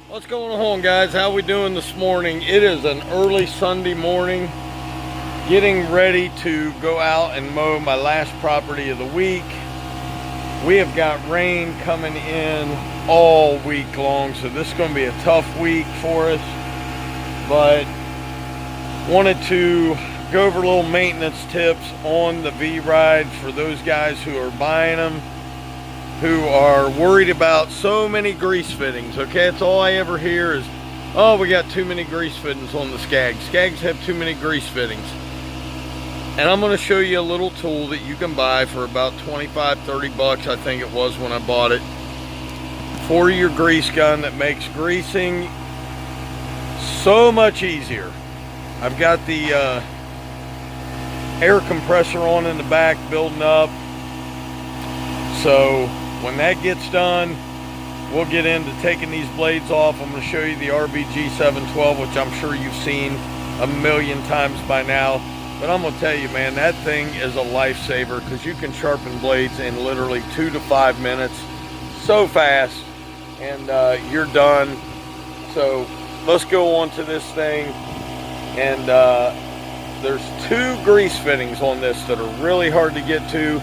What's going on, guys? How we doing this morning? It is an early Sunday morning, getting ready to go out and mow my last property of the week. We have got rain coming in all week long, so this is going to be a tough week for us, but wanted to go over little maintenance tips on the V Ride for those guys who are buying them, who are worried about so many grease fittings. Okay, that's all I ever hear is, oh, we got too many grease fittings on the Scag. Scags have too many grease fittings. And I'm going to show you a little tool that you can buy for about 25-30 bucks, I think it was when I bought it, for your grease gun, that makes greasing so much easier. I've got the air compressor on in the back building up, so when that gets done, we'll get into taking these blades off. I'm going to show you the RBG 712, which I'm sure you've seen a million times by now. But I'm going to tell you, man, that thing is a lifesaver, because you can sharpen blades in literally 2 to 5 minutes. So fast, and you're done. So let's go on to this thing. And there's 2 grease fittings on this that are really hard to get to,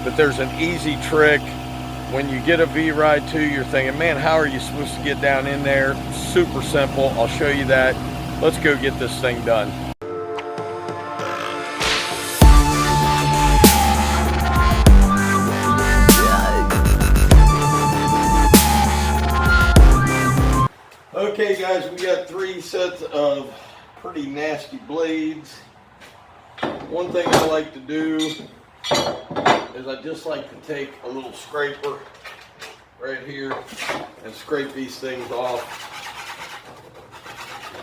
but there's an easy trick. When you get a V Ride II, you're thinking, man, how are you supposed to get down in there? Super simple. I'll show you that. Let's go get this thing done. Okay, guys, we got 3 sets of pretty nasty blades. One thing I like to do is I just like to take a little scraper right here and scrape these things off.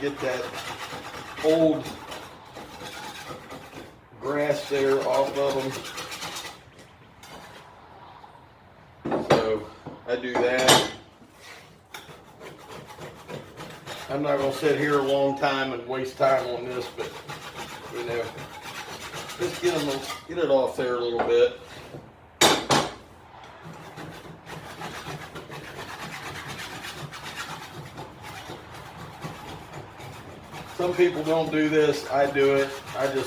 Get that old grass there off of them. So I do that. I'm not going to sit here a long time and waste time on this, but you know, just get it off there a little bit. Some people don't do this. I do it. I don't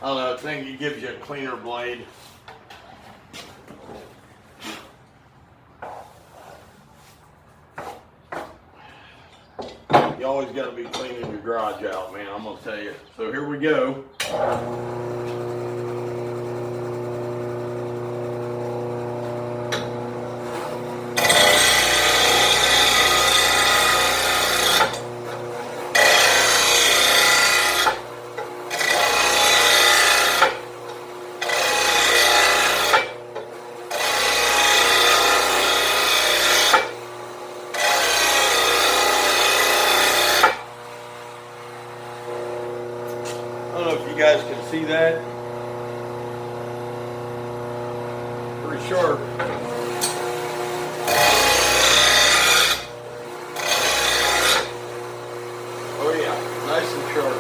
know, I think it gives you a cleaner blade. You always got to be cleaning your garage out, man, I'm going to tell you. So here we go. You guys can see that. Pretty sharp. Oh yeah, nice and sharp.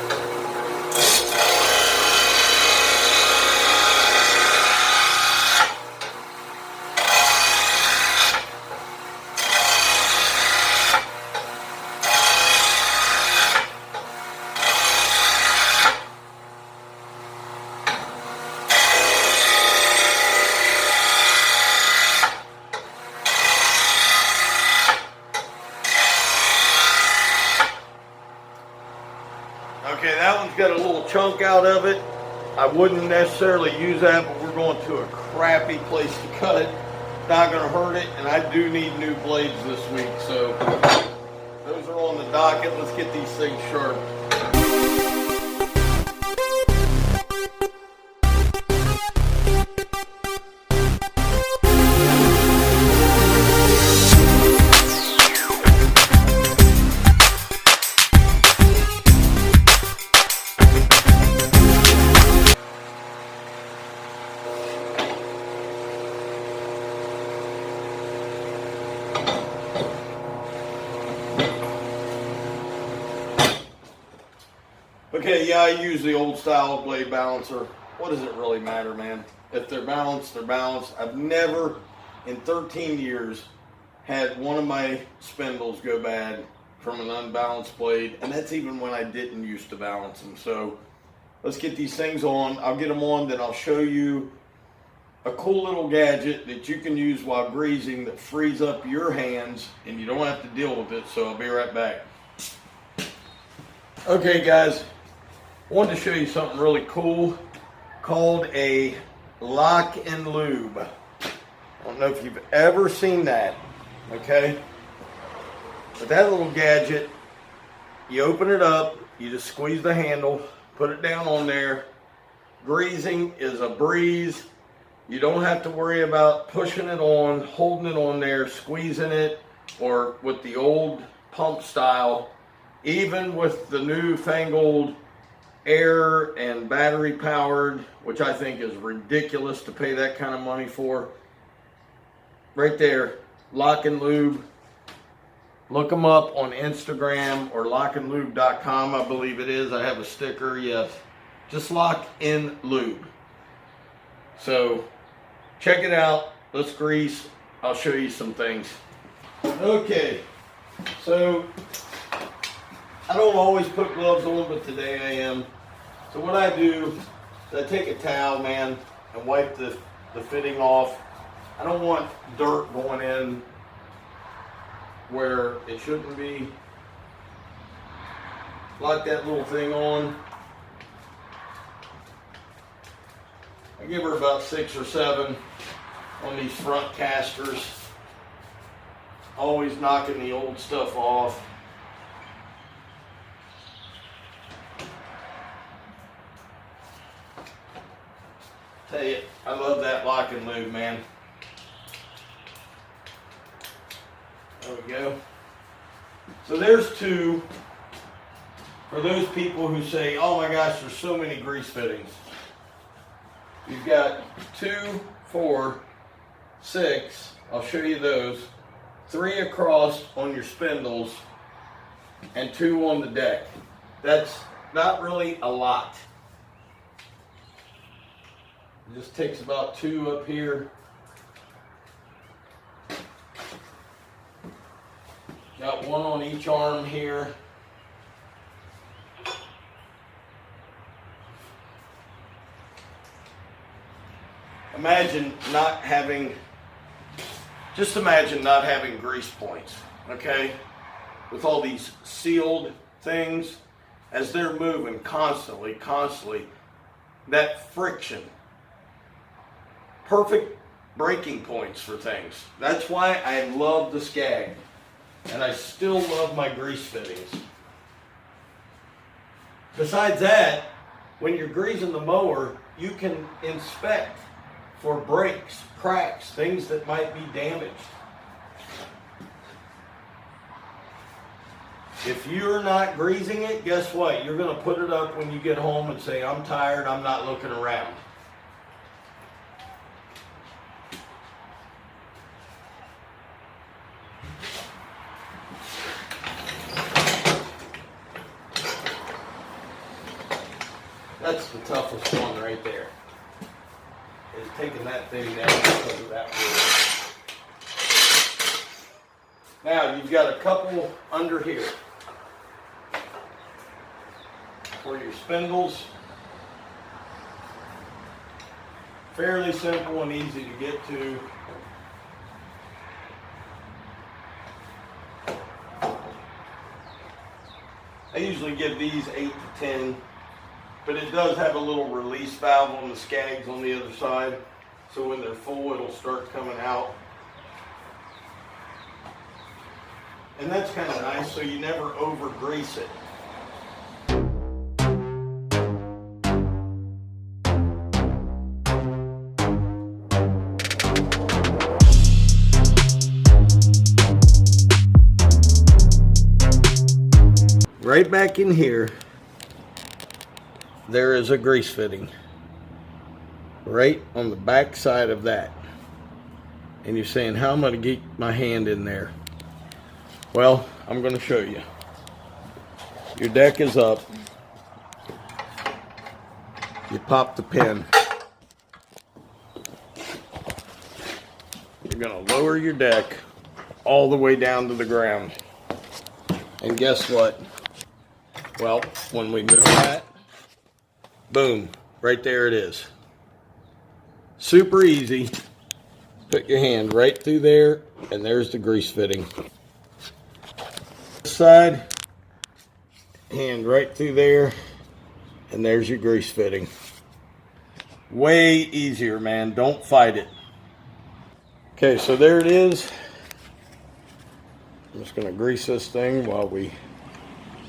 Okay, that one's got a little chunk out of it. I wouldn't necessarily use that, but we're going to a crappy place to cut it. Not going to hurt it, and I do need new blades this week, so those are on the docket. Let's get these things sharp. Okay, yeah, I use the old style blade balancer. What does it really matter, man? If they're balanced, they're balanced. I've never, in 13 years, had one of my spindles go bad from an unbalanced blade, and that's even when I didn't used to balance them. So let's get these things on. I'll get them on, then I'll show you a cool little gadget that you can use while greasing that frees up your hands and you don't have to deal with it. So I'll be right back. Okay guys, I wanted to show you something really cool called a lock and lube. I don't know if you've ever seen that, okay? But that little gadget, you open it up, you just squeeze the handle, put it down on there. Greasing is a breeze. You don't have to worry about pushing it on, holding it on there, squeezing it, or with the old pump style. Even with the newfangled air and battery powered, which I think is ridiculous to pay that kind of money for. Right there, Lock and Lube. Look them up on Instagram or lockandlube.com, I believe it is. I have a sticker, yes. Just Lock and Lube. So check it out. Let's grease. I'll show you some things. Okay, so I don't always put gloves on, but today I am. So what I do is I take a towel, man, and wipe the fitting off. I don't want dirt going in where it shouldn't be. Lock that little thing on. I give her about 6 or 7 on these front casters. Always knocking the old stuff off. Tell you, I love that Lock and Lube, man. There we go. So there's 2 for those people who say, oh my gosh, there's so many grease fittings. You've got 2, 4, 6, I'll show you those, 3 across on your spindles, and 2 on the deck. That's not really a lot. It just takes about 2 up here. Got 1 on each arm here. Imagine not having grease points, okay? With all these sealed things, as they're moving constantly, that friction. Perfect breaking points for things. That's why I love the Scag, and I still love my grease fittings. Besides that, when you're greasing the mower, you can inspect for breaks, cracks, things that might be damaged. If you're not greasing it, guess what? You're going to put it up when you get home and say, I'm tired, I'm not looking around. That's the toughest one right there. Is taking that thing down because of that wood. Now you've got a couple under here for your spindles. Fairly simple and easy to get to. I usually give these 8 to 10. But it does have a little release valve on the Scags on the other side. So when they're full, it'll start coming out. And that's kind of nice, so you never over grease it. Right back in here, there is a grease fitting right on the back side of that. And you're saying, how am I going to get my hand in there? Well, I'm going to show you. Your deck is up. pop the pin. You're gonna lower your deck all the way down to the ground. And guess what? Well, when we move that, boom, right there it is. Super easy. Put your hand right through there, and there's the grease fitting. This side, hand right through there, and there's your grease fitting. Way easier, man. Don't fight it. Okay, so there it is. I'm just going to grease this thing while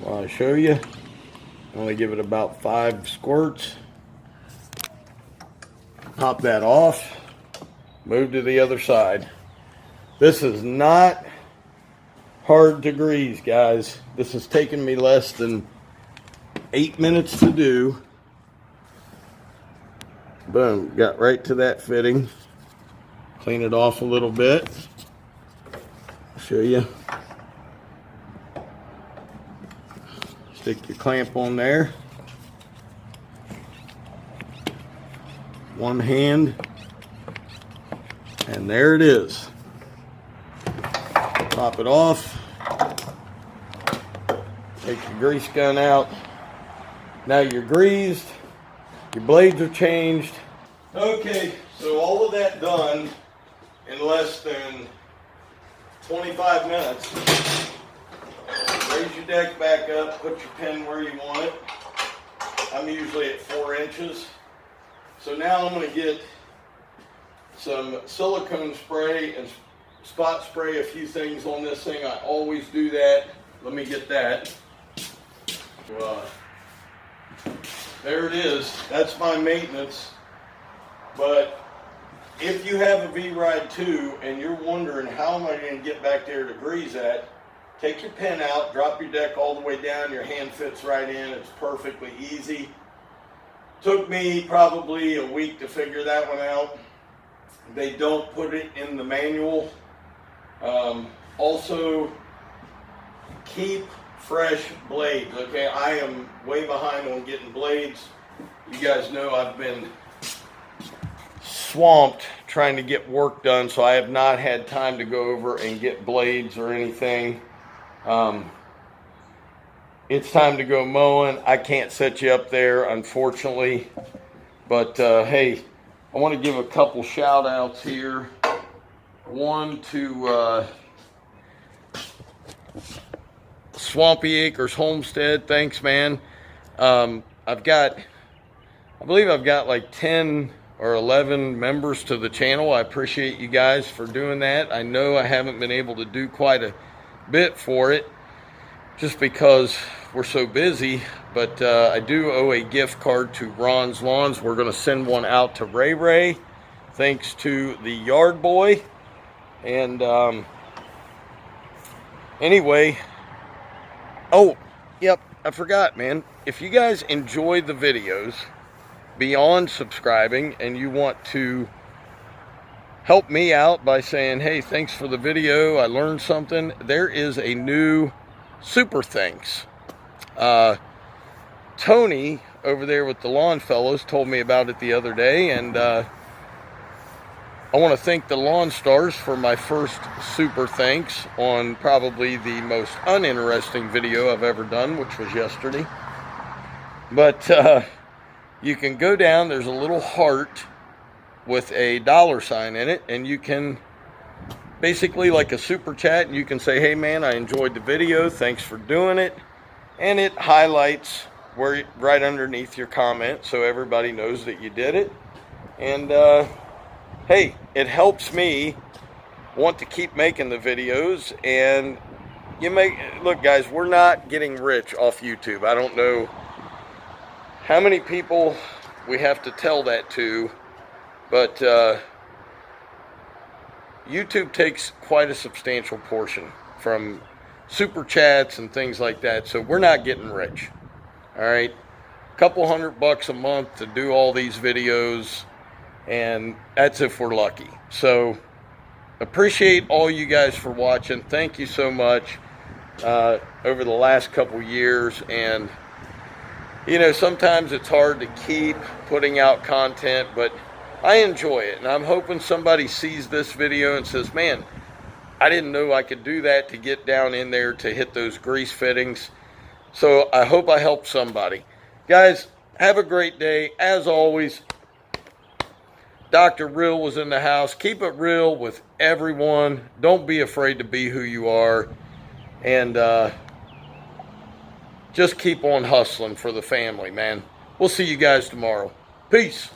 I show you. Only give it about 5 squirts. Pop that off. Move to the other side. This is not hard to grease, guys. This has taken me less than 8 minutes to do. Boom, got right to that fitting. Clean it off a little bit. I'll show you. Stick your clamp on there. One hand. And there it is. Pop it off. Take your grease gun out. Now you're greased. Your blades are changed. Okay, so all of that done in less than 25 minutes. Raise your deck back up, put your pin where you want it. I'm usually at 4 inches. So now I'm going to get some silicone spray and spot spray a few things on this thing. I always do that. Let me get that. There it is. That's my maintenance. But if you have a V Ride II and you're wondering how am I going to get back there to grease at, take your pin out, drop your deck all the way down, your hand fits right in. It's perfectly easy. Took me probably a week to figure that one out. They don't put it in the manual. Also, keep fresh blades. Okay, I am way behind on getting blades. You guys know I've been swamped trying to get work done, so I have not had time to go over and get blades or anything. It's time to go mowing. I can't set you up there, unfortunately, but hey, I want to give a couple shout outs here. One to Swampy Acres Homestead. Thanks, man. I believe I've got like 10 or 11 members to the channel. I appreciate you guys for doing that. I know I haven't been able to do quite a bit for it just because we're so busy, but I do owe a gift card to Ron's Lawns. We're going to send one out to Ray Ray, thanks to the Yard Boy. And anyway, oh, yep, I forgot, man. If you guys enjoy the videos beyond subscribing and you want to help me out by saying, hey, thanks for the video, I learned something, there is a new super thanks. Tony over there with the Lawn Fellows told me about it the other day, and I want to thank the Lawn Stars for my first super thanks on probably the most uninteresting video I've ever done, which was yesterday. But you can go down, there's a little heart with a $sign in it, and you can basically like a super chat, and you can say, hey man, I enjoyed the video, thanks for doing it, and it highlights where right underneath your comment so everybody knows that you did it. And hey, it helps me want to keep making the videos. And look guys, we're not getting rich off YouTube. I don't know how many people we have to tell that to, but YouTube takes quite a substantial portion from super chats and things like that, so we're not getting rich. All right, a couple $100 a month to do all these videos, and that's if we're lucky. So appreciate all you guys for watching. Thank you so much over the last couple years, and You know, sometimes it's hard to keep putting out content, but I enjoy it. And I'm hoping somebody sees this video and says, man, I didn't know I could do that to get down in there to hit those grease fittings. So I hope I helped somebody. Guys, have a great day. As always, Dr. Real was in the house. Keep it real with everyone. Don't be afraid to be who you are. And just keep on hustling for the family, man. We'll see you guys tomorrow. Peace.